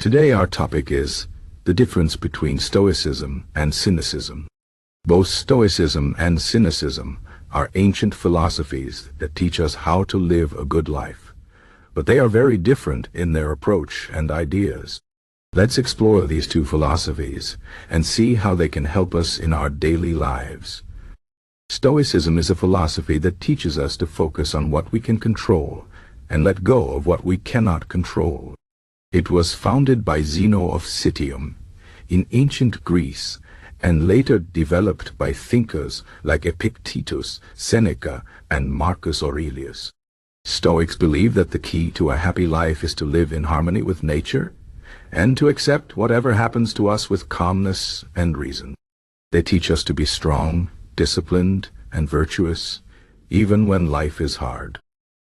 Today our topic is the difference between Stoicism and Cynicism. Both Stoicism and Cynicism are ancient philosophies that teach us how to live a good life, but they are very different in their approach and ideas. Let's explore these two philosophies and see how they can help us in our daily lives. Stoicism is a philosophy that teaches us to focus on what we can control and let go of what we cannot control. It was founded by Zeno of Citium in ancient Greece and later developed by thinkers like Epictetus, Seneca, and Marcus Aurelius. Stoics believe that the key to a happy life is to live in harmony with nature and to accept whatever happens to us with calmness and reason. They teach us to be strong, disciplined, and virtuous, even when life is hard.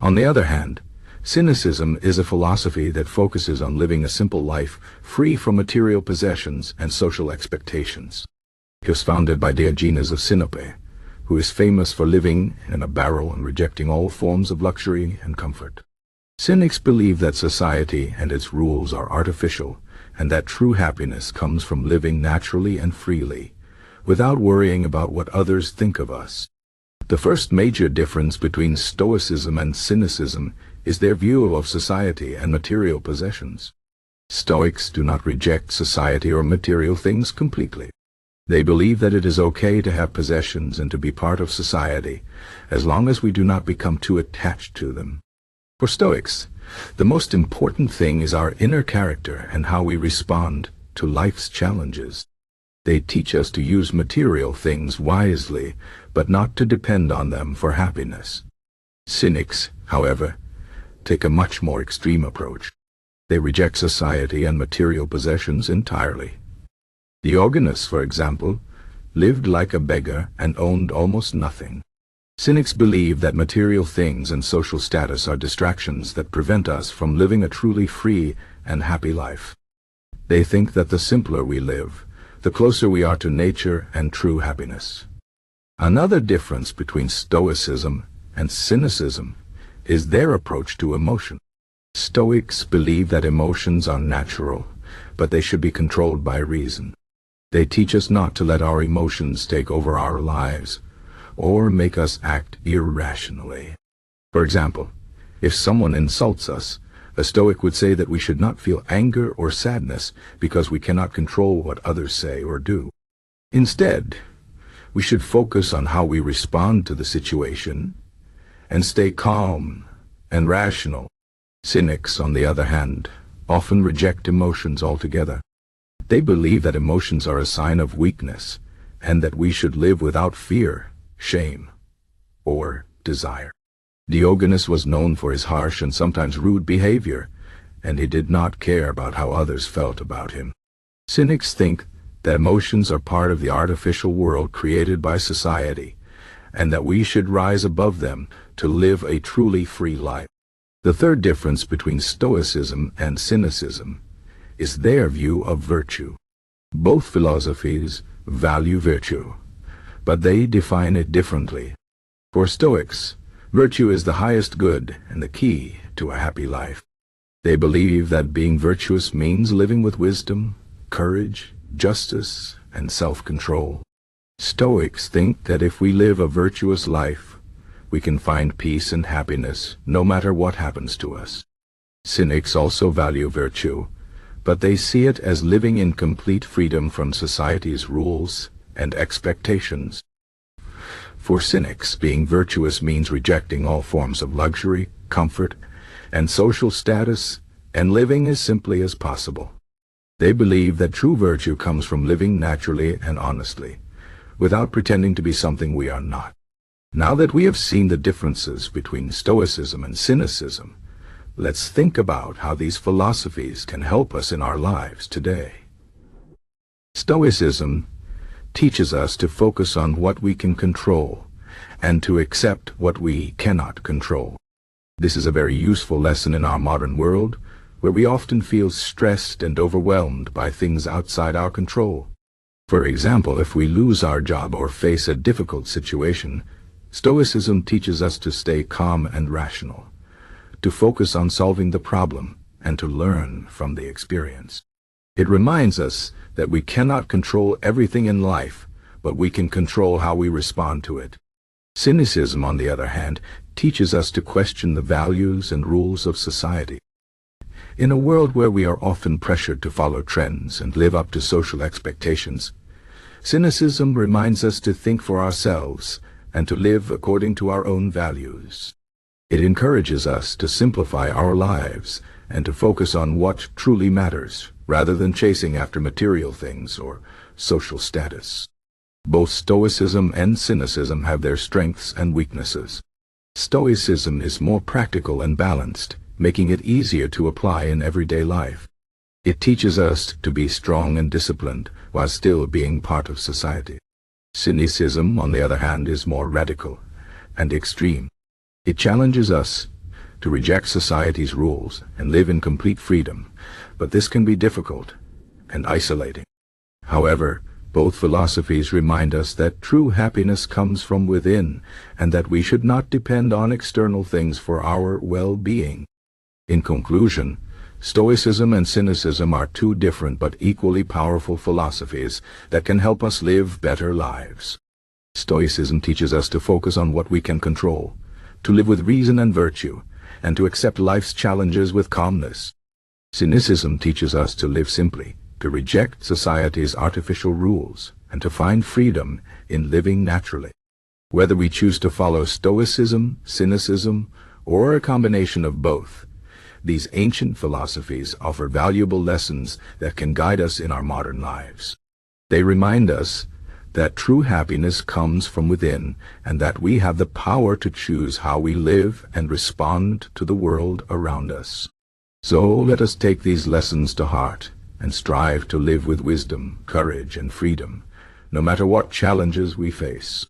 On the other hand, Cynicism is a philosophy that focuses on living a simple life free from material possessions and social expectations. It was founded by Diogenes of Sinope, who is famous for living in a barrel and rejecting all forms of luxury and comfort. Cynics believe that society and its rules are artificial and that true happiness comes from living naturally and freely, without worrying about what others think of us. The first major difference between Stoicism and Cynicism is their view of society and material possessions. Stoics do not reject society or material things completely. They believe that it is okay to have possessions and to be part of society, as long as we do not become too attached to them. For Stoics, the most important thing is our inner character and how we respond to life's challenges. They teach us to use material things wisely, but not to depend on them for happiness. Cynics, however, take a much more extreme approach. They reject society and material possessions entirely. Diogenes, for example, lived like a beggar and owned almost nothing. Cynics believe that material things and social status are distractions that prevent us from living a truly free and happy life. They think that the simpler we live, the closer we are to nature and true happiness. Another difference between Stoicism and Cynicism is their approach to emotion. Stoics believe that emotions are natural, but they should be controlled by reason. They teach us not to let our emotions take over our lives or make us act irrationally. For example, if someone insults us, a Stoic would say that we should not feel anger or sadness because we cannot control what others say or do. Instead, we should focus on how we respond to the situation and stay calm and rational. Cynics, on the other hand, often reject emotions altogether. They believe that emotions are a sign of weakness and that we should live without fear, shame, or desire. Diogenes was known for his harsh and sometimes rude behavior, and he did not care about how others felt about him. Cynics think that emotions are part of the artificial world created by society, and that we should rise above them to live a truly free life. The third difference between Stoicism and Cynicism is their view of virtue. Both philosophies value virtue, but they define it differently. For Stoics, virtue is the highest good and the key to a happy life. They believe that being virtuous means living with wisdom, courage, justice, and self-control. Stoics think that if we live a virtuous life, we can find peace and happiness no matter what happens to us. Cynics also value virtue, but they see it as living in complete freedom from society's rules and expectations. For cynics, being virtuous means rejecting all forms of luxury, comfort, and social status, and living as simply as possible. They believe that true virtue comes from living naturally and honestly, without pretending to be something we are not. Now that we have seen the differences between Stoicism and Cynicism, let's think about how these philosophies can help us in our lives today. Stoicism teaches us to focus on what we can control and to accept what we cannot control. This is a very useful lesson in our modern world, where we often feel stressed and overwhelmed by things outside our control. For example, if we lose our job or face a difficult situation, Stoicism teaches us to stay calm and rational, to focus on solving the problem and to learn from the experience. It reminds us that we cannot control everything in life, but we can control how we respond to it. Cynicism, on the other hand, teaches us to question the values and rules of society. In a world where we are often pressured to follow trends and live up to social expectations, cynicism reminds us to think for ourselves and to live according to our own values. It encourages us to simplify our lives and to focus on what truly matters, rather than chasing after material things or social status. Both Stoicism and Cynicism have their strengths and weaknesses. Stoicism is more practical and balanced, making it easier to apply in everyday life. It teaches us to be strong and disciplined while still being part of society. Cynicism, on the other hand, is more radical and extreme. It challenges us to reject society's rules and live in complete freedom, but this can be difficult and isolating. However, both philosophies remind us that true happiness comes from within and that we should not depend on external things for our well-being. In conclusion, Stoicism and Cynicism are two different but equally powerful philosophies that can help us live better lives. Stoicism teaches us to focus on what we can control, to live with reason and virtue, and to accept life's challenges with calmness. Cynicism teaches us to live simply, to reject society's artificial rules, and to find freedom in living naturally. Whether we choose to follow Stoicism, Cynicism, or a combination of both, these ancient philosophies offer valuable lessons that can guide us in our modern lives. They remind us that true happiness comes from within and that we have the power to choose how we live and respond to the world around us. So let us take these lessons to heart and strive to live with wisdom, courage, and freedom, no matter what challenges we face.